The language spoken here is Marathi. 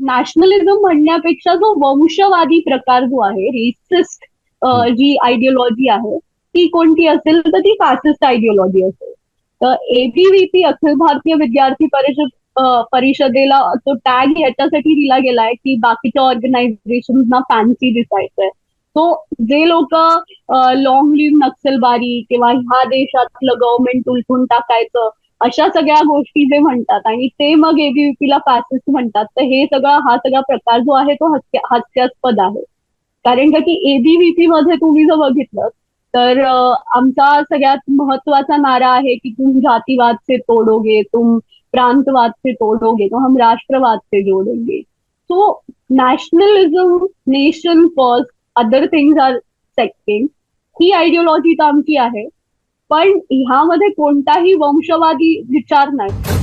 नॅशनलिझम म्हणण्यापेक्षा जो वंशवादी प्रकार जो आहे, रेसिस्ट जी आयडिओलॉजी आहे, ती कोणती असेल तर ती फॅसिस्ट आयडिओलॉजी असेल. तर एबीव्हीपी, अखिल भारतीय विद्यार्थी परिषदेला तो टॅग याच्यासाठी दिला गेलाय की बाकीच्या ऑर्गनायझेशनना फॅन्सी दिसायचंय. तो जे लोक लॉंग लिव्ह नक्षलबारी किंवा ह्या देशातलं गव्हर्नमेंट उलटून टाकायचं अशा सगळ्या गोष्टी जे म्हणतात आणि ते मग एबीव्हीपीला फॅसिस्ट म्हणतात, तर हे हा सगळा प्रकार जो आहे तो हास्यास्पद आहे. कारण का की एबीव्हीपी मध्ये तुम्ही जर बघितलं तर आमचा सगळ्यात महत्वाचा नारा आहे की तुम जातीवाद से तोडोगे, तुम प्रांतवाद से तोडोगे, तो हम राष्ट्रवाद से जोडेंगे. So nationalism, nation first, other things are second, ही आयडिओलॉजी तर आमची आहे. पण ह्यामध्ये कोणताही वंशवादी विचार नाही.